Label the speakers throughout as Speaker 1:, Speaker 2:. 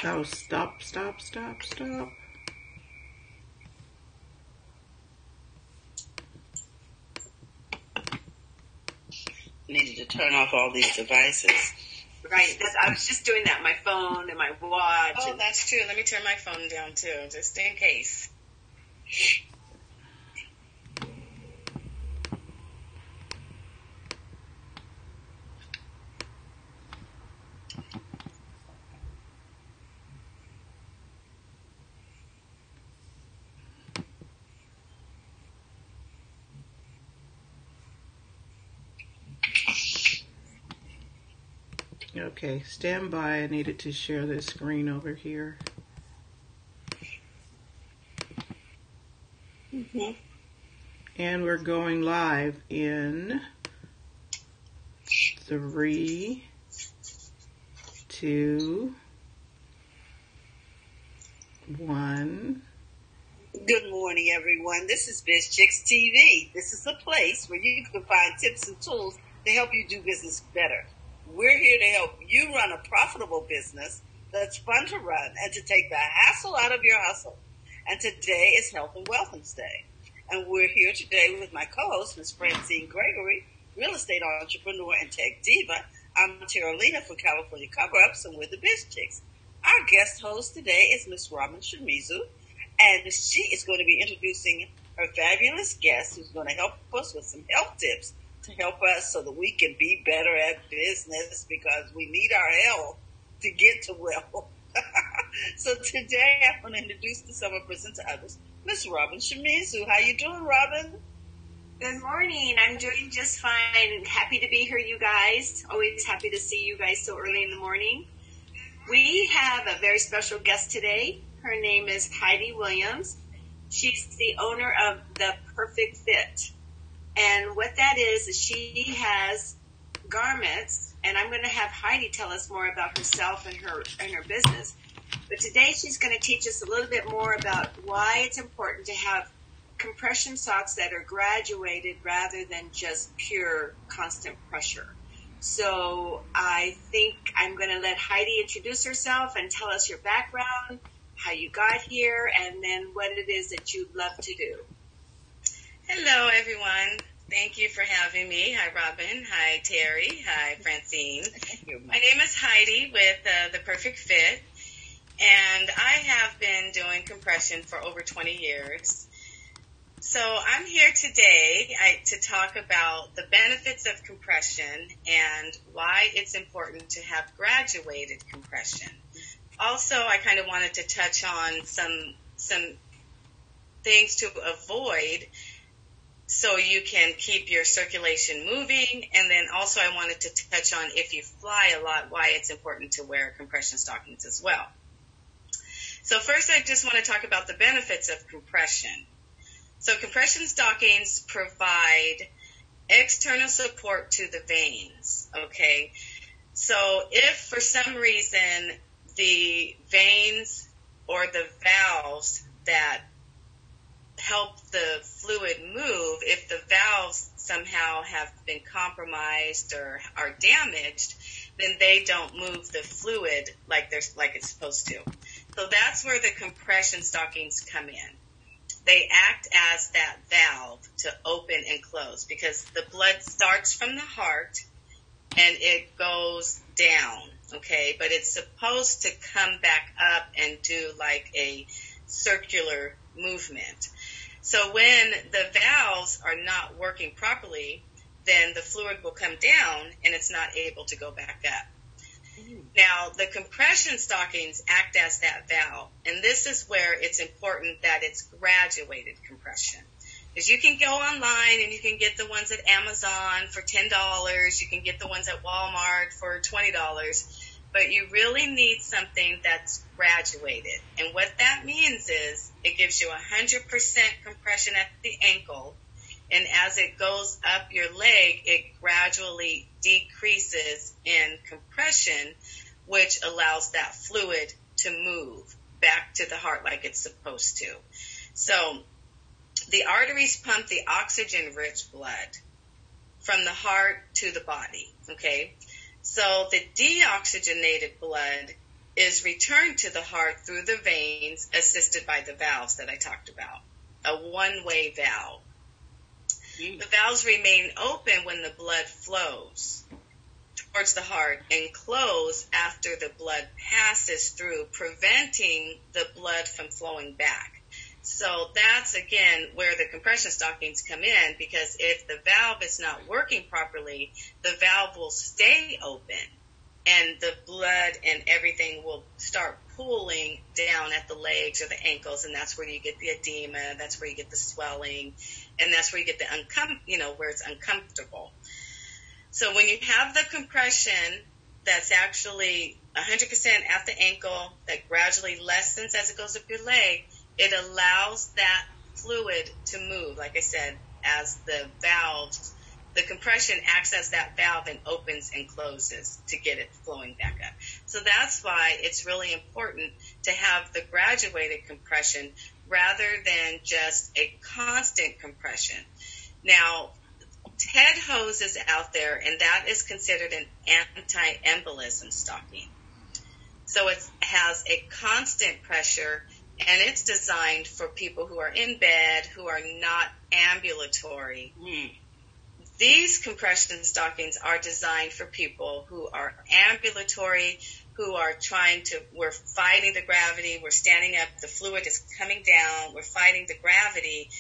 Speaker 1: Oh, stop, stop, stop, stop.
Speaker 2: Needed to turn off all these devices.
Speaker 3: Right. I was just doing that, my phone and my watch.
Speaker 4: Oh, that's true. Let me turn my phone down, too, just in case.
Speaker 1: Okay, stand by. I needed to share this screen over here.
Speaker 2: Mm-hmm.
Speaker 1: And we're going live in 3, 2, 1.
Speaker 2: Good morning, everyone. This is Biz Chicks TV. This is a place where you can find tips and tools to help you do business better. We're here to help you run a profitable business that's fun to run and to take the hassle out of your hustle. And today is Health and Wealthness Day. And we're here today with my co-host, Ms. Francine Gregory, real estate entrepreneur and tech diva. I'm Terralina for California Cover-Ups, and we're the Biz Chicks. Our guest host today is Ms. Robin Shimizu, and she is going to be introducing her fabulous guest who's going to help us with some health tips to help us so that we can be better at business, because we need our health to get to wealth. So today I'm going to introduce to some and present to others Miss Robin Shimizu. How you doing, Robin?
Speaker 3: Good morning. I'm doing just fine. Happy to be here, you guys. Always happy to see you guys so early in the morning. We have a very special guest today. Her name is Heidi Williams. She's the owner of the Pefect. And what that is she has garments, and I'm going to have Heidi tell us more about herself and her business. But today she's going to teach us a little bit more about why it's important to have compression socks that are graduated rather than just pure constant pressure. So I think I'm going to let Heidi introduce herself and tell us your background, how you got here, and then what it is that you'd love to do.
Speaker 4: Hello, everyone. Thank you for having me. Hi, Robin. Hi, Terry. Hi, Francine. My name is Heidi with the Pefect, and I have been doing compression for over 20 years. So I'm here today to talk about the benefits of compression and why it's important to have graduated compression. Also, I kind of wanted to touch on some things to avoid so you can keep your circulation moving. And then also I wanted to touch on, if you fly a lot, why it's important to wear compression stockings as well. So first, I just want to talk about the benefits of compression. So compression stockings provide external support to the veins, okay? So if for some reason the veins or the valves that help the fluid move, if the valves somehow have been compromised or are damaged, then they don't move the fluid like it's supposed to. So that's where the compression stockings come in. They act as that valve to open and close, because the blood starts from the heart and it goes down, okay? But it's supposed to come back up and do like a circular movement. So when the valves are not working properly, then the fluid will come down and it's not able to go back up. Now, the compression stockings act as that valve, and this is where it's important that it's graduated compression. Because you can go online and you can get the ones at Amazon for $10, you can get the ones at Walmart for $20, but you really need something that's graduated. And what that means is it gives you 100% compression at the ankle, and as it goes up your leg, it gradually decreases in compression, which allows that fluid to move back to the heart like it's supposed to. So the arteries pump the oxygen-rich blood from the heart to the body, okay? So the deoxygenated blood is returned to the heart through the veins assisted by the valves that I talked about, a one-way valve. The valves remain open when the blood flows towards the heart and close after the blood passes through, preventing the blood from flowing back. So that's, again, where the compression stockings come in, because if the valve is not working properly, the valve will stay open and the blood and everything will start pooling down at the legs or the ankles, and that's where you get the edema, that's where you get the swelling, and that's where you get the where it's uncomfortable. So when you have the compression that's actually 100% at the ankle, that gradually lessens as it goes up your leg, it allows that fluid to move, like I said, as the valves, the compression acts as that valve and opens and closes to get it flowing back up. So that's why it's really important to have the graduated compression rather than just a constant compression. Now, TED hose is out there, and that is considered an anti-embolism stocking. So it has a constant pressure, and it's designed for people who are in bed, who are not ambulatory. These compression stockings are designed for people who are ambulatory, who are we're fighting the gravity, we're standing up, the fluid is coming down, we're fighting the gravity.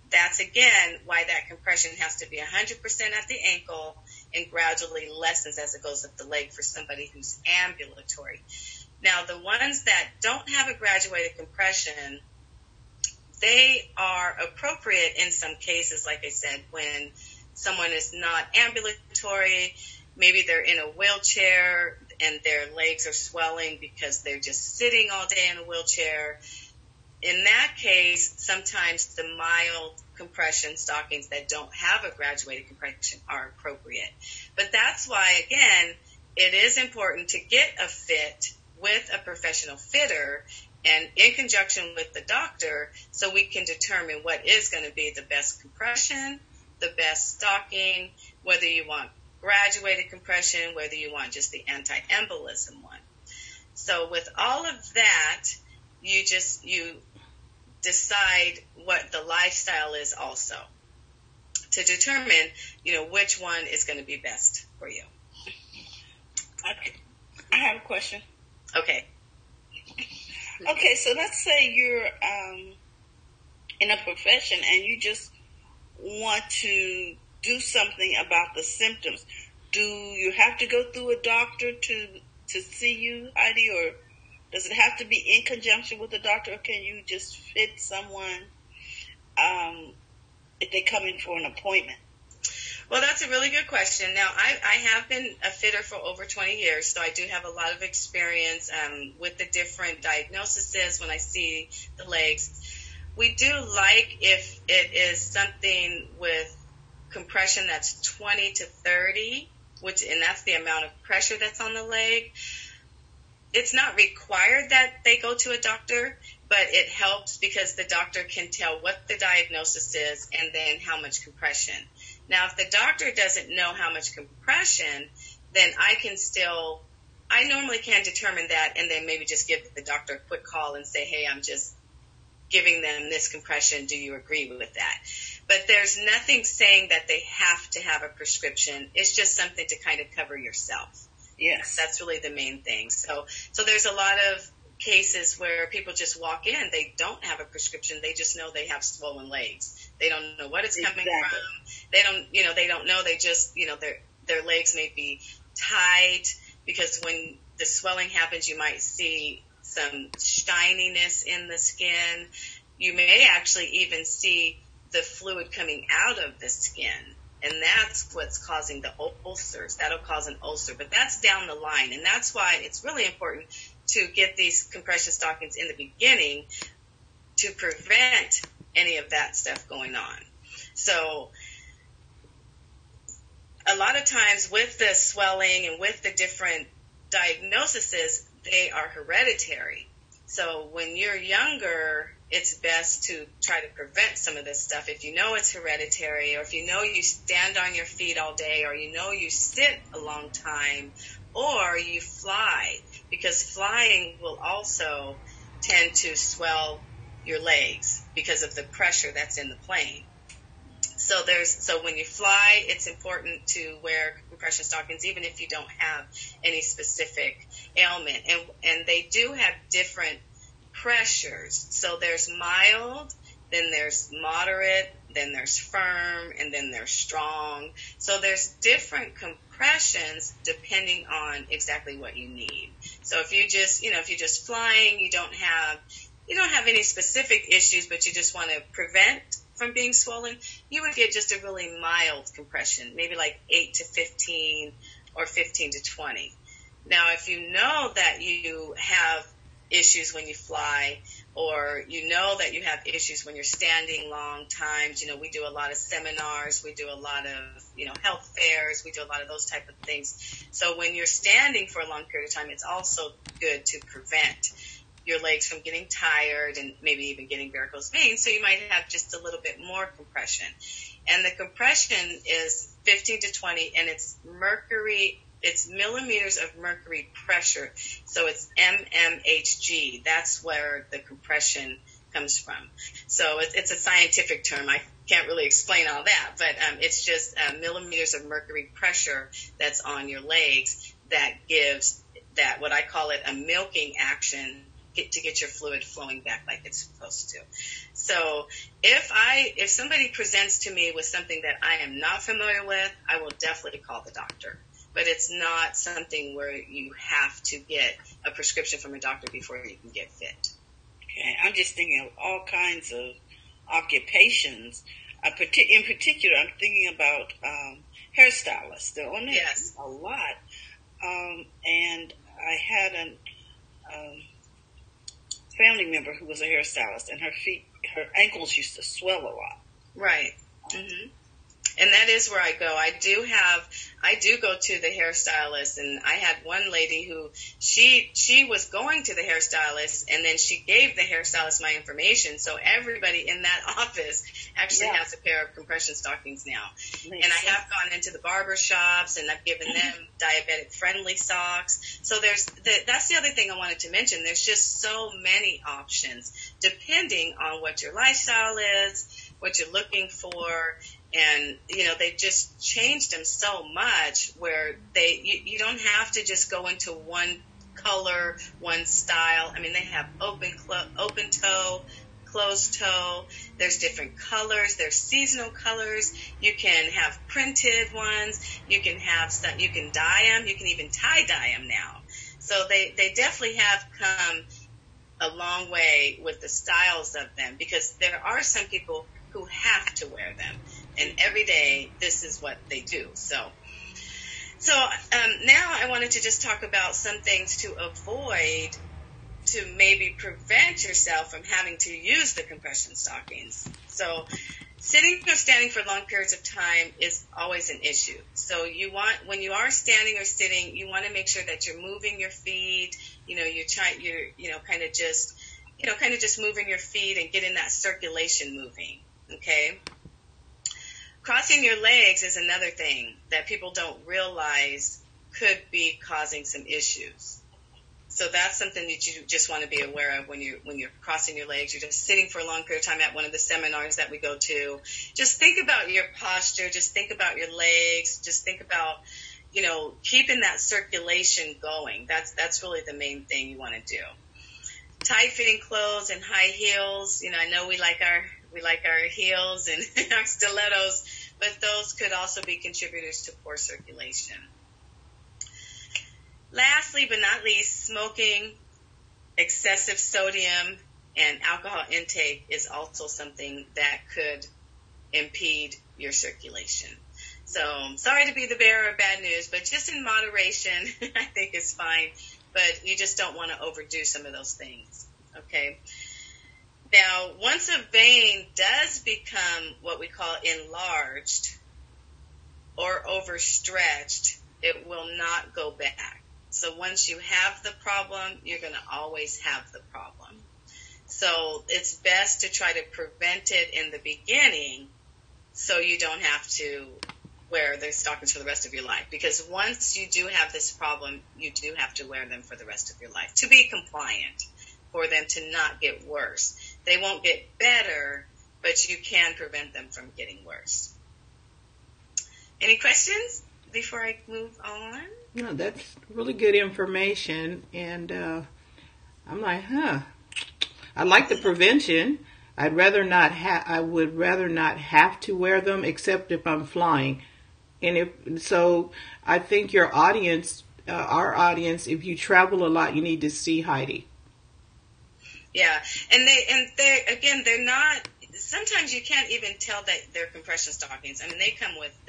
Speaker 4: That's, again, why that compression has to be 100% at the ankle and gradually lessens as it goes up the leg for somebody who's ambulatory. Now, the ones that don't have a graduated compression, they are appropriate in some cases, like I said, when someone is not ambulatory, maybe they're in a wheelchair and their legs are swelling because they're just sitting all day in a wheelchair. In that case, sometimes the mild compression stockings that don't have a graduated compression are appropriate. But that's why, again, it is important to get a fit with a professional fitter and in conjunction with the doctor so we can determine what is going to be the best compression, the best stocking, whether you want graduated compression, whether you want just the anti-embolism one. So with all of that, you decide what the lifestyle is also to determine, which one is going to be best for you.
Speaker 2: I have a question.
Speaker 4: Okay.
Speaker 2: Okay, so let's say you're in a profession and you just want to do something about the symptoms. Do you have to go through a doctor to see you, Heidi, or does it have to be in conjunction with the doctor, or can you just fit someone if they come in for an appointment?
Speaker 4: Well, that's a really good question. Now, I have been a fitter for over 20 years, so I do have a lot of experience with the different diagnoses when I see the legs. We do like if it is something with compression that's 20 to 30, and that's the amount of pressure that's on the leg. It's not required that they go to a doctor, but it helps because the doctor can tell what the diagnosis is and then how much compression. Now, if the doctor doesn't know how much compression, then I normally can determine that and then maybe just give the doctor a quick call and say, hey, I'm just giving them this compression. Do you agree with that? But there's nothing saying that they have to have a prescription. It's just something to kind of cover yourself.
Speaker 2: Yes.
Speaker 4: That's really the main thing. So there's a lot of cases where people just walk in. They don't have a prescription. They just know they have swollen legs. They don't know what it's coming from. They don't know. They just, their legs may be tight because when the swelling happens, you might see some shininess in the skin. You may actually even see the fluid coming out of the skin. And that's what's causing the ulcers. That'll cause an ulcer, but that's down the line. And that's why it's really important to get these compression stockings in the beginning to prevent any of that stuff going on. So a lot of times with the swelling and with the different diagnoses, they are hereditary. So when you're younger, it's best to try to prevent some of this stuff. If you know it's hereditary, or if you know you stand on your feet all day, or you know you sit a long time, or you fly, because flying will also tend to swell your legs because of the pressure that's in the plane. So when you fly, it's important to wear compression stockings, even if you don't have any specific ailment. And they do have different pressures. So there's mild, then there's moderate, then there's firm, and then there's strong. So there's different compressions depending on exactly what you need. So if you're just flying, you don't have any specific issues, but you just want to prevent from being swollen, you would get just a really mild compression, maybe like 8 to 15 or 15 to 20. Now, if you know that you have issues when you fly, or you know that you have issues when you're standing long times, we do a lot of seminars, we do a lot of, health fairs, we do a lot of those type of things. So when you're standing for a long period of time, it's also good to prevent your legs from getting tired and maybe even getting varicose veins, so you might have just a little bit more compression. And the compression is 15 to 20, and it's millimeters of mercury pressure, so it's mmHg. That's where the compression comes from. So it's a scientific term. I can't really explain all that, but it's just millimeters of mercury pressure that's on your legs that gives that, what I call it, a milking action to get your fluid flowing back like it's supposed to. So if somebody presents to me with something that I am not familiar with, I will definitely call the doctor. But it's not something where you have to get a prescription from a doctor before you can get fit.
Speaker 2: Okay, I'm just thinking of all kinds of occupations. In particular, I'm thinking about hairstylists. They're on there a lot. And I had a family member who was a hairstylist, and her ankles used to swell a lot.
Speaker 4: Right. Mm-hmm. And that is where I go. I do go to the hairstylist, and I had one lady who she was going to the hairstylist, and then she gave the hairstylist my information. So everybody in that office actually has a pair of compression stockings now. And I have gone into the barber shops, and I've given them diabetic friendly socks. So that's the other thing I wanted to mention. There's just so many options depending on what your lifestyle is, what you're looking for. And, they've just changed them so much where you don't have to just go into one color, one style. I mean, they have open toe, closed toe. There's different colors. There's seasonal colors. You can have printed ones. You can dye them. You can even tie-dye them now. So they definitely have come a long way with the styles of them, because there are some people who have to wear them. And every day, this is what they do. So now I wanted to just talk about some things to avoid, to maybe prevent yourself from having to use the compression stockings. So sitting or standing for long periods of time is always an issue. So when you are standing or sitting, you want to make sure that you're moving your feet. You're kind of just moving your feet and getting that circulation moving. Okay. Crossing your legs is another thing that people don't realize could be causing some issues. So that's something that you just want to be aware of when you're crossing your legs. You're just sitting for a long period of time at one of the seminars that we go to. Just think about your posture. Just think about your legs. Just think about, keeping that circulation going. That's really the main thing you want to do. Tight fitting clothes and high heels. I know we like our heels and our stilettos, but those could also be contributors to poor circulation. Lastly, but not least, smoking, excessive sodium, and alcohol intake is also something that could impede your circulation. So, sorry to be the bearer of bad news, but just in moderation, I think is fine. But you just don't want to overdo some of those things, okay? Now, once a vein does become what we call enlarged or overstretched, it will not go back. So once you have the problem, you're going to always have the problem. So it's best to try to prevent it in the beginning so you don't have to wear the stockings for the rest of your life, because once you do have this problem, you do have to wear them for the rest of your life to be compliant, for them to not get worse. They won't get better, but you can prevent them from getting worse. Any questions before I move on?
Speaker 1: No, that's really good information. And I'm like, I like the prevention. I would rather not have to wear them, except if I'm flying. And so I think your audience, our audience, if you travel a lot, you need to see Heidi.
Speaker 4: Yeah, and they're not. Sometimes you can't even tell that they're compression stockings. I mean, they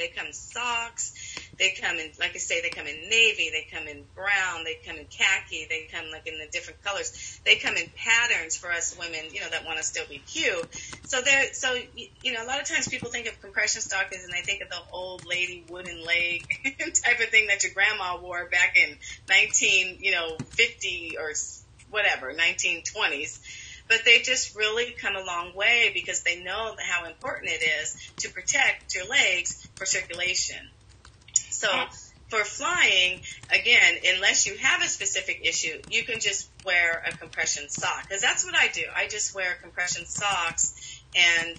Speaker 4: come socks. They come in, like I say, they come in navy. They come in brown. They come in khaki. They come like in the different colors. They come in patterns for us women, that want to still be cute. So a lot of times people think of compression stockings and they think of the old lady wooden leg type of thing that your grandma wore back in 1950 or whatever, 1920s. But they just really come a long way, because they know how important it is to protect your legs for circulation. So for flying, again, unless you have a specific issue, you can just wear a compression sock, because that's what I do. I just wear compression socks, and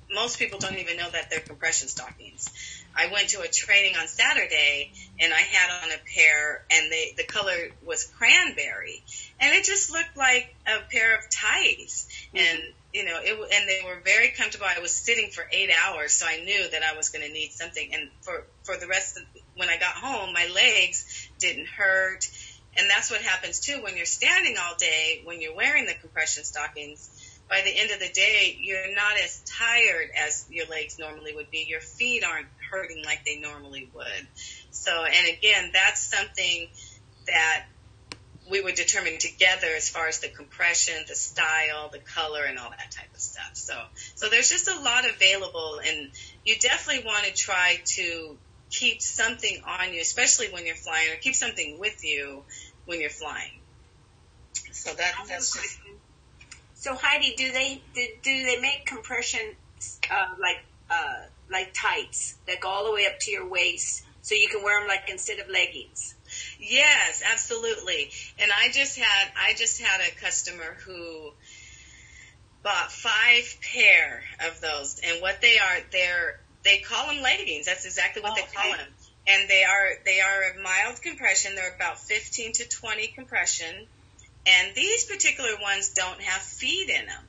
Speaker 4: most people don't even know that they're compression stockings. I went to a training on Saturday, and I had on a pair, and the color was cranberry, and it just looked like a pair of tights, and and they were very comfortable. I was sitting for 8 hours, so I knew that I was going to need something, and for the rest of when I got home, my legs didn't hurt, and that's what happens too when you're standing all day, when you're wearing the compression stockings. By the end of the day, you're not as tired as your legs normally would be. Your feet aren't hurting like they normally would. So, and again, that's something that we would determine together as far as the compression, the style, the color, and all that type of stuff. So there's just a lot available, and you definitely want to try to keep something on you, especially when you're flying, or keep something with you when you're flying. So that's just...
Speaker 3: So Heidi, do they make compression like tights that go all the way up to your waist, so you can wear them like instead of leggings?
Speaker 4: Yes, absolutely. And I just had a customer who bought 5 pair of those, and what they are, they call them leggings. That's exactly what they call them. And they are a mild compression. They're about 15 to 20 compression. And these particular ones don't have feet in them.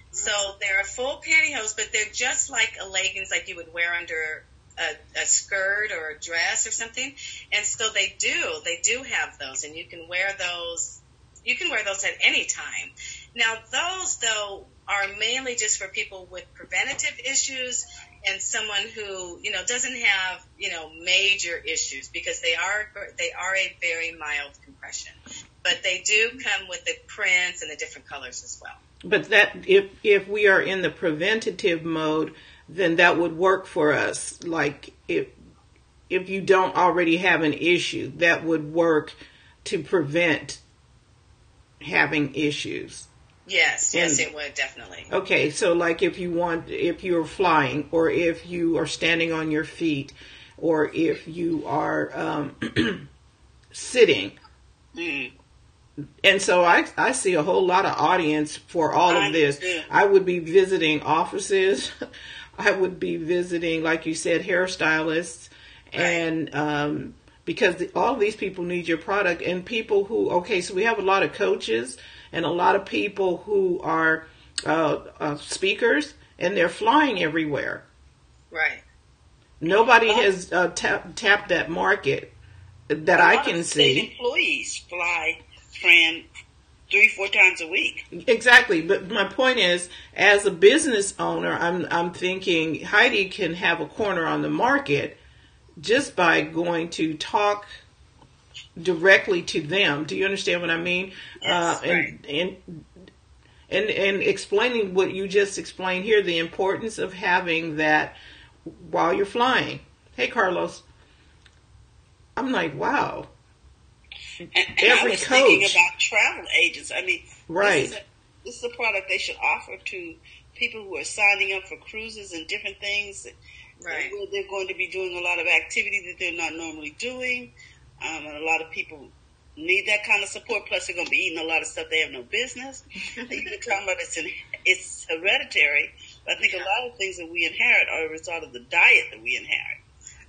Speaker 4: So they're a full pantyhose, but they're just like a leggings like you would wear under a skirt or a dress or something. And so they do have those, and you can wear those at any time. Now those, though, are mainly just for people with preventative issues and someone who, doesn't have, major issues, because they are a very mild compression. But they do come with the prints and the different colors as well.
Speaker 1: But that, if we are in the preventative mode, then that would work for us. Like if you don't already have an issue, that would work to prevent having issues.
Speaker 4: Yes, it would, definitely.
Speaker 1: Okay, so like if you're flying, or if you are standing on your feet, or if you are sitting. And so I see a whole lot of audience for all of this. I would be visiting offices. I would be visiting, like you said, hairstylists. Right. And because all of these people need your product. And people who, so we have a lot of coaches and a lot of people who are speakers, and they're flying everywhere. Right. Nobody has tapped that market that I can see.
Speaker 2: Employees fly 3-4 times a week.
Speaker 1: Exactly, but my point is, as a business owner, I'm thinking Heidi can have a corner on the market just by going to talk directly to them. Do you understand what I mean?
Speaker 2: Yes, right.
Speaker 1: And explaining what you just explained here, the importance of having that while you're flying. Hey, Carlos. I'm like, wow.
Speaker 2: And I was thinking about travel agents. I mean,
Speaker 1: right.
Speaker 2: This is a product they should offer to people who are signing up for cruises and different things.
Speaker 4: Right.
Speaker 2: Where they're going to be doing a lot of activity that they're not normally doing. And a lot of people need that kind of support. Plus, they're going to be eating a lot of stuff they have no business. You've been talking about it's hereditary. But I think a lot of things that we inherit are a result of the diet that we inherit.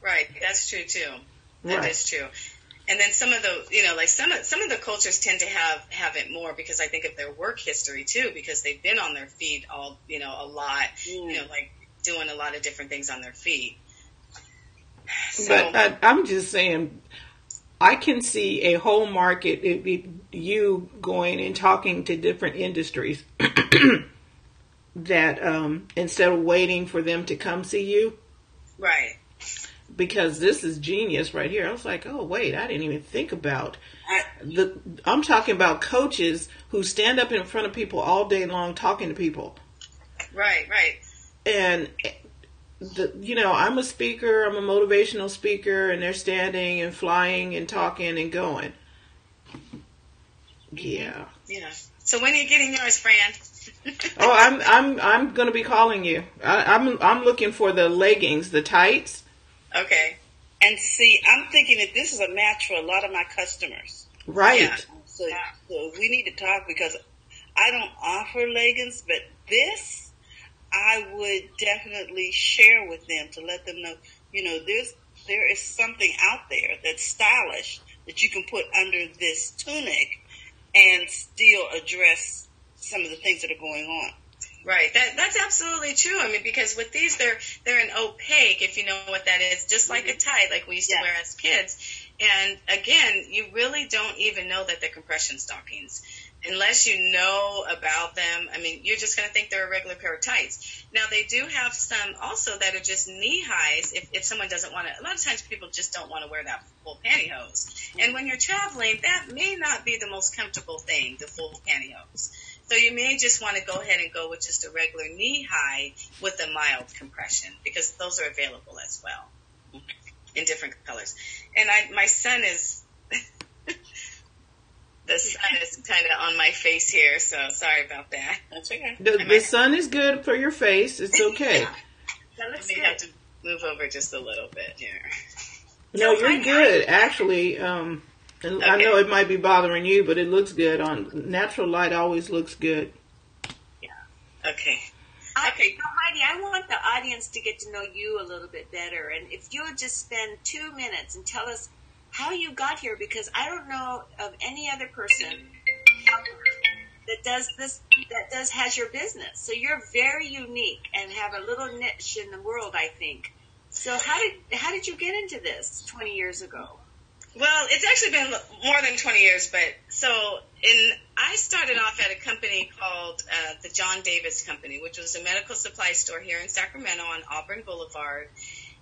Speaker 4: Right. That's true too. That is true. And then some of the, like some of the cultures tend to have it more because I think of their work history too, because they've been on their feet all, a lot, like doing a lot of different things on their feet. So,
Speaker 1: but I'm just saying, I can see a whole market, you going and talking to different industries that instead of waiting for them to come see you.
Speaker 4: Right.
Speaker 1: Because this is genius right here. I was like, oh, wait, I didn't even think about I'm talking about coaches who stand up in front of people all day long talking to people.
Speaker 4: Right.
Speaker 1: And, I'm a speaker, I'm a motivational speaker, and they're standing and flying and talking and going. Yeah.
Speaker 4: Yeah. So when are you getting yours, Fran?
Speaker 1: Oh, I'm going to be calling you. I'm looking for the leggings, the tights.
Speaker 4: Okay.
Speaker 2: And see, I'm thinking that this is a match for a lot of my customers.
Speaker 1: Right.
Speaker 2: Yeah. So we need to talk because I don't offer leggings, but this I would definitely share with them to let them know, there is something out there that's stylish that you can put under this tunic and still address some of the things that are going on.
Speaker 4: Right. That's absolutely true. I mean, because with these, they're an opaque, if you know what that is, just like a tie, like we used to wear as kids. And again, you really don't even know that they're compression stockings unless you know about them. I mean, you're just going to think they're a regular pair of tights. Now, they do have some also that are just knee highs. If someone doesn't want to, a lot of times people just don't want to wear that full pantyhose. And when you're traveling, that may not be the most comfortable thing, the full pantyhose. So you may just want to go ahead and go with just a regular knee high with a mild compression because those are available as well in different colors. And my son is, the sun is kind of on my face here, so sorry about that.
Speaker 2: That's okay.
Speaker 1: The sun is good for your face. It's okay.
Speaker 4: That looks good. I have to move over just a little bit here.
Speaker 1: No, you're good, actually. And I know it might be bothering you, but it looks good. On natural light always looks good.
Speaker 4: Yeah. Okay.
Speaker 3: Heidi, I want the audience to get to know you a little bit better. And if you would just spend 2 minutes and tell us how you got here, because I don't know of any other person that does this, has your business. So you're very unique and have a little niche in the world, I think. So how did you get into this 20 years ago?
Speaker 4: Well, it's actually been more than 20 years, but I started off at a company called the John Davis Company, which was a medical supply store here in Sacramento on Auburn Boulevard.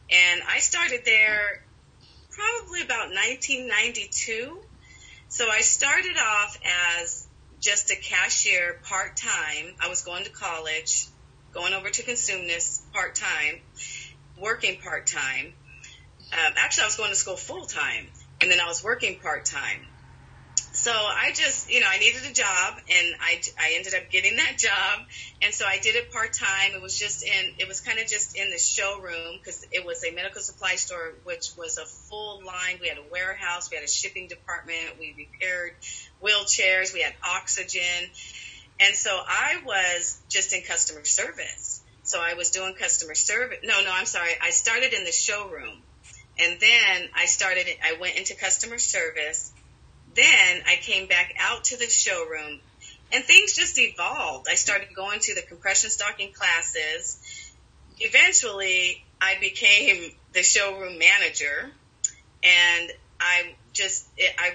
Speaker 4: And I started there probably about 1992. So I started off as just a cashier part-time. I was going to college, going over to Consumness part-time, working part-time. Actually, I was going to school full-time. And then I was working part-time. So I just, I needed a job, and I ended up getting that job. And so I did it part-time. It was kind of just in the showroom because it was a medical supply store, which was a full line. We had a warehouse. We had a shipping department. We repaired wheelchairs. We had oxygen. And so I was just in customer service. So I was doing customer service. No, I'm sorry. I started in the showroom. And then I went into customer service. Then I came back out to the showroom, and things just evolved. I started going to the compression stocking classes. Eventually, I became the showroom manager, and I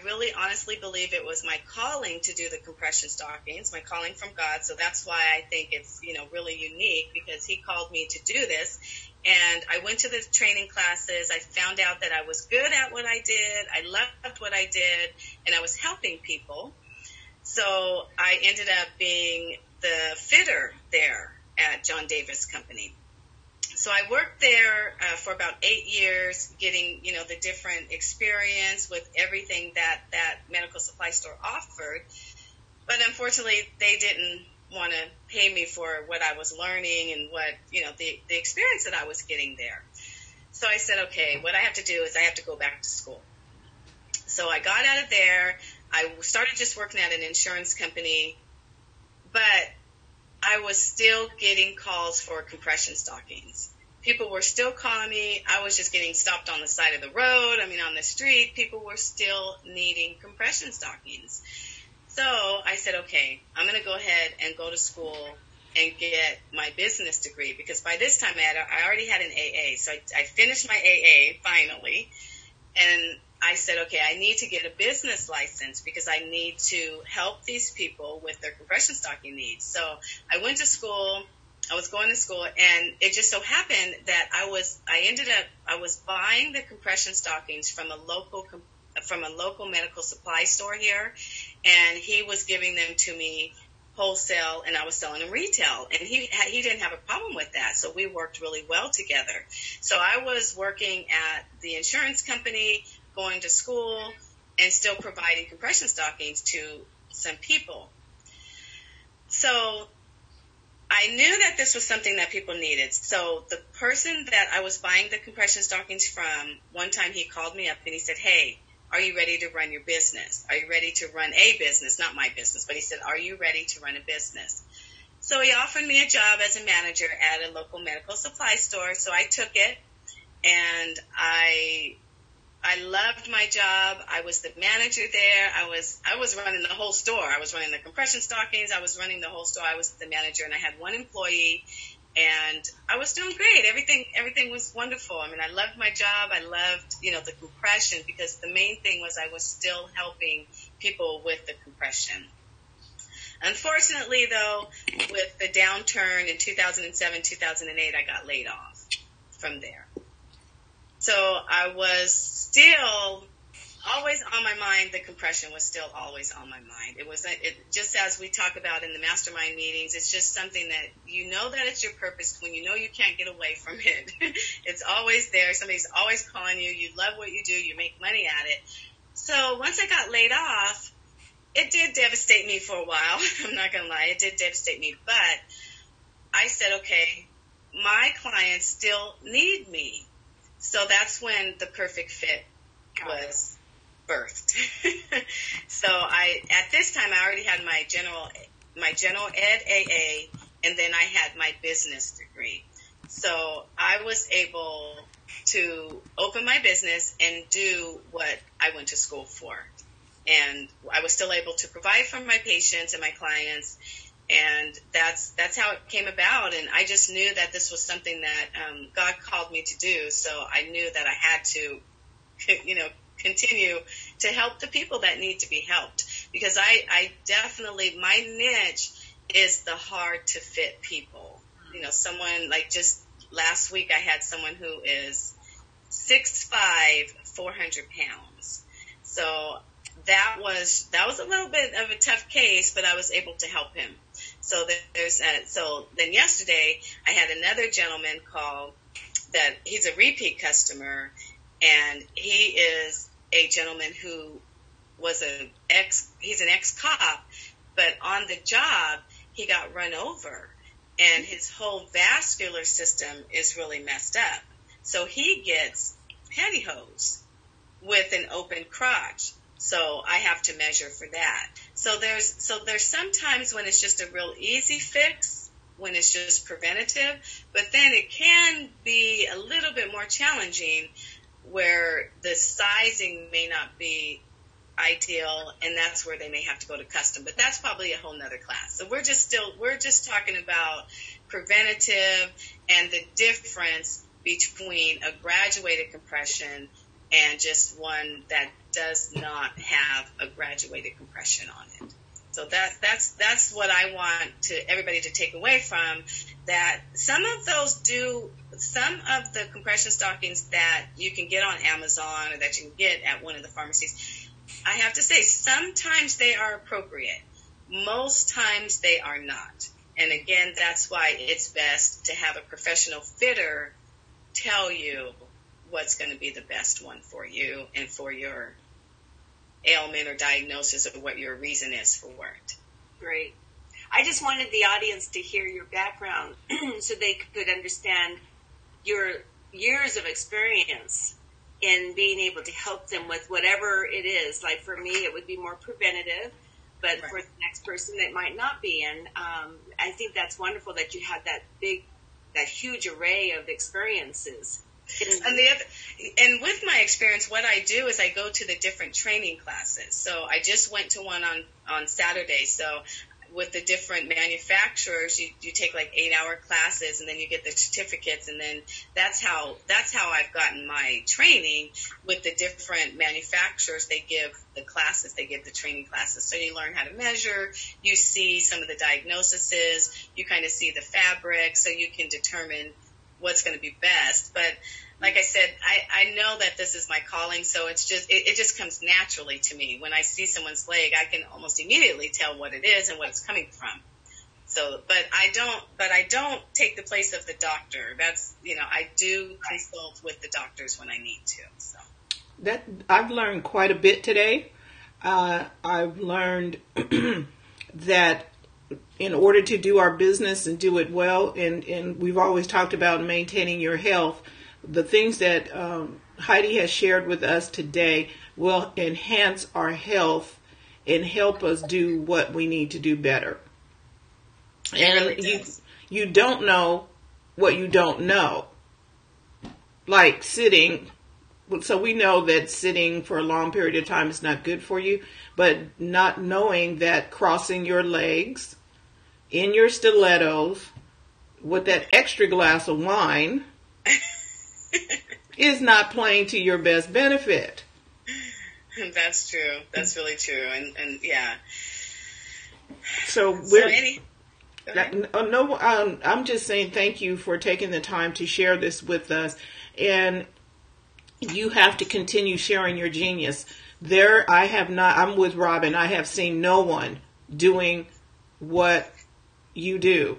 Speaker 4: really honestly believe it was my calling to do the compression stockings, my calling from God. So that's why I think it's, really unique, because he called me to do this. And I went to the training classes. I found out that I was good at what I did. I loved what I did, and I was helping people. So I ended up being the fitter there at John Davis Company. So I worked there for about 8 years, getting, the different experience with everything that medical supply store offered. But unfortunately, they didn't want to pay me for what I was learning and what, the experience that I was getting there. So I said, okay, what I have to do is I have to go back to school. So I got out of there. I started just working at an insurance company, but I was still getting calls for compression stockings. People were still calling me. I was just getting stopped on the side of the road. I mean, on the street, people were still needing compression stockings. So I said, okay, I'm going to go ahead and go to school and get my business degree, because by this time I already had an AA. So I finished my AA finally, and I said, okay, I need to get a business license because I need to help these people with their compression stocking needs. So I went to school. I was going to school, and it just so happened that I was buying the compression stockings from a local medical supply store here, and he was giving them to me wholesale, and I was selling them retail, and he didn't have a problem with that, so we worked really well together. So I was working at the insurance company, going to school, and still providing compression stockings to some people. So I knew that this was something that people needed. So the person that I was buying the compression stockings from, one time he called me up and he said, hey, are you ready to run your business? Are you ready to run a business? Not my business, but he said, are you ready to run a business? So he offered me a job as a manager at a local medical supply store. So I took it, and I loved my job. I was the manager there. I was running the whole store. I was running the compression stockings. I was running the whole store. I was the manager, and I had one employee, and I was doing great. Everything was wonderful. I mean, I loved my job. I loved, the compression, because the main thing was I was still helping people with the compression. Unfortunately, though, with the downturn in 2007, 2008, I got laid off from there. So I was still always on my mind. The compression was still always on my mind. It just as we talk about in the mastermind meetings, it's just something that that it's your purpose when you can't get away from it. It's always there. Somebody's always calling you. You love what you do. You make money at it. So once I got laid off, it did devastate me for a while. I'm not going to lie. It did devastate me. But I said, okay, my clients still need me. So that's when the Perfect Fit was birthed. So at this time, I already had my general ed AA, and then I had my business degree. So I was able to open my business and do what I went to school for. And I was still able to provide for my patients and my clients. And that's how it came about. And I just knew that this was something that God called me to do. So I knew that I had to, continue to help the people that need to be helped. Because I definitely, my niche is the hard to fit people. Someone like just last week, I had someone who is 6'5", 400 pounds. So that was a little bit of a tough case, but I was able to help him. So then yesterday I had another gentleman call that he's a repeat customer, and he is a gentleman who was he's an ex-cop, but on the job he got run over, and his whole vascular system is really messed up. So he gets pantyhose with an open crotch. So I have to measure for that. So there's sometimes when it's just a real easy fix, when it's just preventative, but then it can be a little bit more challenging where the sizing may not be ideal, and that's where they may have to go to custom. But that's probably a whole nother class. So we're just talking about preventative and the difference between a graduated compression and just one that does not have a graduated compression on it. So that's what I want everybody to take away from, that some of the compression stockings that you can get on Amazon or that you can get at one of the pharmacies, I have to say sometimes they are appropriate. Most times they are not. And again, that's why it's best to have a professional fitter tell you what's going to be the best one for you and for your ailment or diagnosis or what your reason is for it.
Speaker 3: Great. I just wanted the audience to hear your background so they could understand your years of experience in being able to help them with whatever it is. Like for me, it would be more preventative, but
Speaker 4: Right.
Speaker 3: for the next person, it might not be. And I think that's wonderful that you have that huge array of experiences.
Speaker 4: And with my experience, what I do is I go to the different training classes. So I just went to one on Saturday. So with the different manufacturers, you take like 8-hour classes, and then you get the certificates, and then that's how I've gotten my training with the different manufacturers. They give the classes, they give the training classes. So you learn how to measure, you see some of the diagnoses, you kind of see the fabric, so you can determine what's going to be best. But like I said, I know that this is my calling, so it just comes naturally to me. When I see someone's leg, I can almost immediately tell what it is and what it's coming from. So, but I don't take the place of the doctor. That's, I do consult with the doctors when I need to. So
Speaker 1: That I've learned quite a bit today. I've learned that in order to do our business and do it well, and we've always talked about maintaining your health, the things that Heidi has shared with us today will enhance our health and help us do what we need to do better. And you don't know what you don't know. Like sitting. So we know that sitting for a long period of time is not good for you, but not knowing that crossing your legs in your stilettos with that extra glass of wine is not playing to your best benefit.
Speaker 4: That's true. That's really true. And yeah.
Speaker 1: I'm just saying thank you for taking the time to share this with us. And you have to continue sharing your genius. I'm with Robin. I have seen no one doing what you do.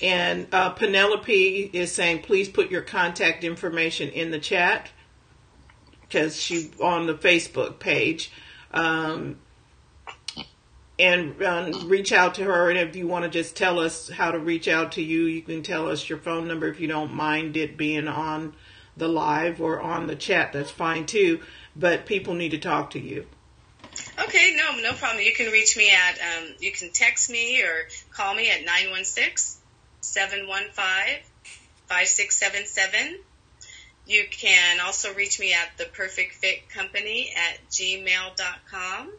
Speaker 1: And Penelope is saying, please put your contact information in the chat, because she's on the Facebook page. And reach out to her. And if you want to just tell us how to reach out to you, you can tell us your phone number if you don't mind it being on the live or on the chat. That's fine too. But people need to talk to you.
Speaker 4: Okay, no problem. You can reach me at, you can text me or call me at 916-715-5677. You can also reach me at thepefectfitcompany@gmail.com.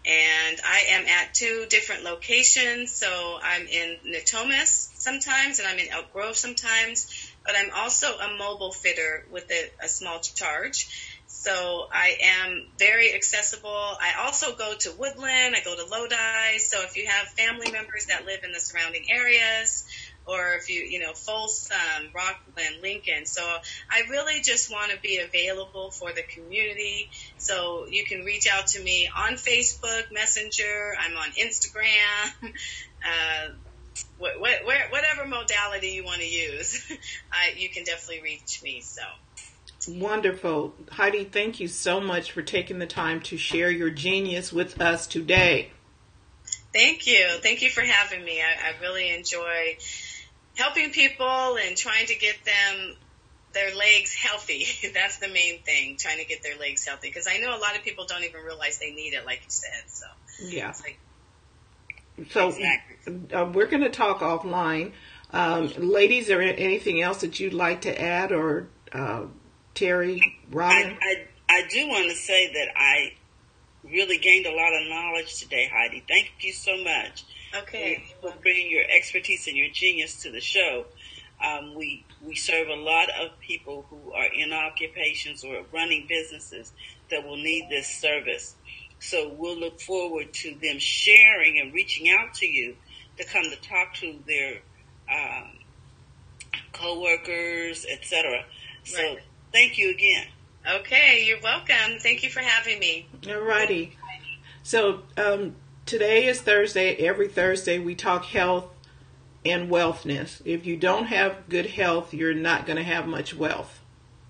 Speaker 4: And I am at 2 different locations. So I'm in Natomas sometimes, and I'm in Elk Grove sometimes. But I'm also a mobile fitter with a small charge. So I am very accessible. I also go to Woodland. I go to Lodi. So if you have family members that live in the surrounding areas, or if Folsom, Rockland, Lincoln. So I really just want to be available for the community. So you can reach out to me on Facebook, Messenger. I'm on Instagram. Whatever modality you want to use, you can definitely reach me. So
Speaker 1: wonderful. Heidi, thank you so much for taking the time to share your genius with us today.
Speaker 4: Thank you. Thank you for having me. I really enjoy helping people and trying to get their legs healthy. That's the main thing, trying to get their legs healthy. Because I know a lot of people don't even realize they need it, like you said. So
Speaker 1: yeah.
Speaker 4: Exactly.
Speaker 1: We're going to talk offline. Ladies, is there anything else that you'd like to add, or Terry, Robin?
Speaker 2: I do want to say that I really gained a lot of knowledge today, Heidi. Thank you so much.
Speaker 4: Okay.
Speaker 2: For bringing your expertise and your genius to the show. We serve a lot of people who are in occupations or running businesses that will need this service. So we'll look forward to them sharing and reaching out to you to come to talk to their co-workers, etc. So right. Thank you again.
Speaker 4: Okay, you're welcome. Thank you for having me.
Speaker 1: All righty. So today is Thursday. Every Thursday we talk health and wealthness. If you don't have good health, you're not going to have much wealth.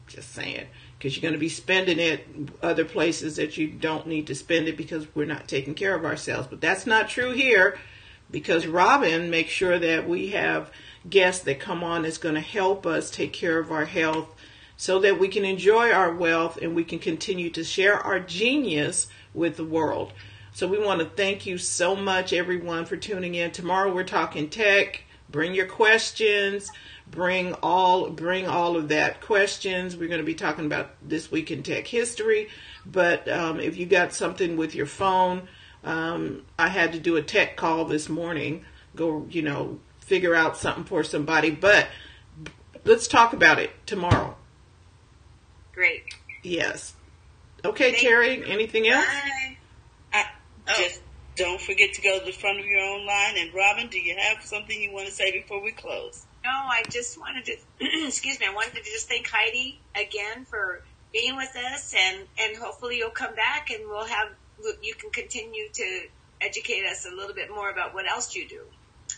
Speaker 1: Just saying. Because you're going to be spending it other places that you don't need to spend it because we're not taking care of ourselves. But that's not true here, because Robin makes sure that we have guests that come on that's going to help us take care of our health so that we can enjoy our wealth and we can continue to share our genius with the world. So we want to thank you so much, everyone, for tuning in. Tomorrow we're talking tech. Bring your questions. Bring all of that questions. We're going to be talking about this week in tech history. But if you got something with your phone, I had to do a tech call this morning. Go, figure out something for somebody. But let's talk about it tomorrow.
Speaker 3: Great.
Speaker 1: Yes. Okay, Terry, anything else?
Speaker 2: Just don't forget to go to the front of your own line. And Robin, do you have something you want to say before we close?
Speaker 3: No, I just wanted to, excuse me, I wanted to just thank Heidi again for being with us, and hopefully you'll come back and you can continue to educate us a little bit more about what else you do.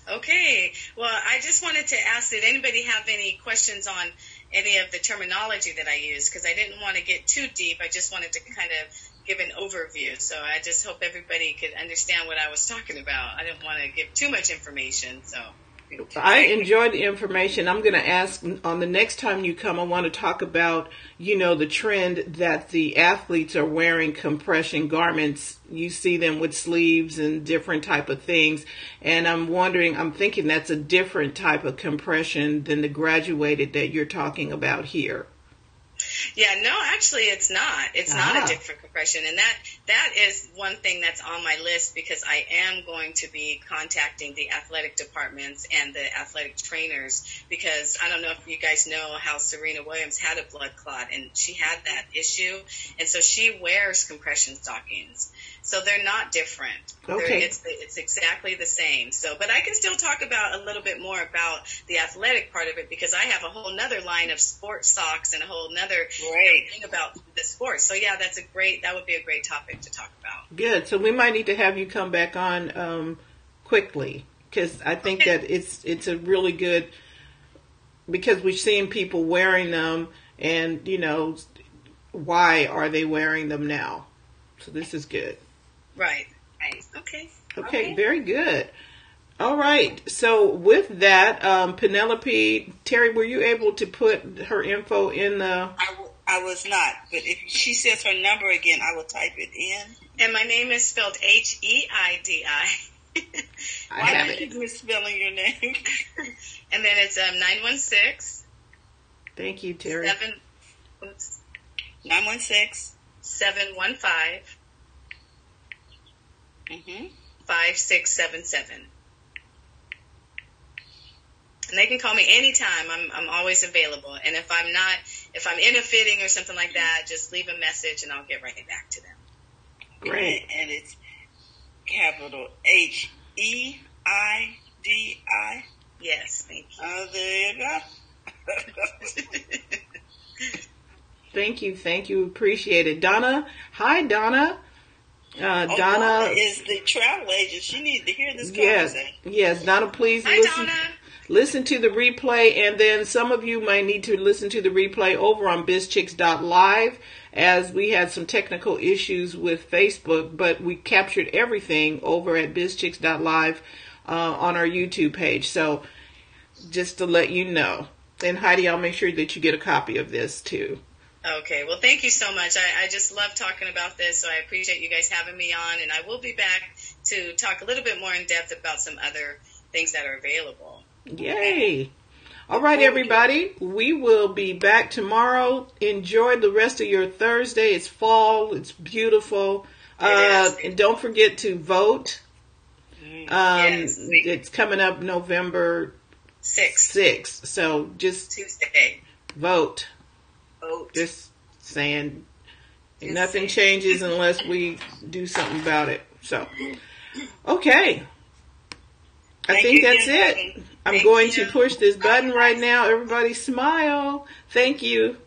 Speaker 4: Okay. Well, I just wanted to ask, did anybody have any questions on any of the terminology that I use? Because I didn't want to get too deep. I just wanted to kind of give an overview. So I just hope everybody could understand what I was talking about. I didn't want to give too much information, so.
Speaker 1: I enjoyed the information. I'm going to ask on the next time you come, I want to talk about, the trend that the athletes are wearing compression garments. You see them with sleeves and different type of things. And I'm thinking that's a different type of compression than the graduated that you're talking about here.
Speaker 4: Yeah, no, actually it's not. It's not a different compression. And that is one thing that's on my list, because I am going to be contacting the athletic departments and the athletic trainers, because I don't know if you guys know how Serena Williams had a blood clot and she had that issue. And so she wears compression stockings. So they're not different.
Speaker 1: Okay.
Speaker 4: It's exactly the same. So, but I can still talk about a little bit more about the athletic part of it, because I have a whole nother line of sports socks and a whole nother thing about the sports. So yeah, that would be a great topic to talk about.
Speaker 1: Good. So we might need to have you come back on quickly, because I think that it's a really good, because we're seeing people wearing them, and why are they wearing them now? So this is good.
Speaker 4: Right.
Speaker 1: Okay, very good. All right. So with that, Penelope, Terry, were you able to put her info in the...
Speaker 2: I was not, but if she says her number again, I will type it in.
Speaker 4: And my name is spelled Heidi.
Speaker 2: Why do you keep misspelling your name?
Speaker 4: And then it's 916.
Speaker 1: Thank you, Terry.
Speaker 2: 916
Speaker 4: 715 5677. And they can call me anytime. I'm always available. And if I'm in a fitting or something like that, just leave a message and I'll get right back to them.
Speaker 1: Great.
Speaker 2: And it's capital HEIDI.
Speaker 4: Yes, thank you.
Speaker 2: Oh, there you
Speaker 1: go. Thank you. Appreciate it. Donna. Hi, Donna.
Speaker 2: Donna is the travel agent. She needs to hear this conversation.
Speaker 1: Yes, Donna, please
Speaker 4: Donna.
Speaker 1: Listen to the replay, and then some of you might need to listen to the replay over on bizchicks.live, as we had some technical issues with Facebook, but we captured everything over at bizchicks.live on our YouTube page. So just to let you know. And Heidi, I'll make sure that you get a copy of this too.
Speaker 4: Okay, well, thank you so much. I just love talking about this, so I appreciate you guys having me on, and I will be back to talk a little bit more in depth about some other things that are available.
Speaker 1: Yay! All right, everybody, we will be back tomorrow. Enjoy the rest of your Thursday. It's fall. It's beautiful. And don't forget to vote.
Speaker 4: Yes.
Speaker 1: It's coming up November 6th. So just
Speaker 4: Tuesday.
Speaker 1: Vote. Just saying, nothing changes unless we do something about it. So, okay. I think that's it. I'm going to push this button right now. Everybody smile. Thank you.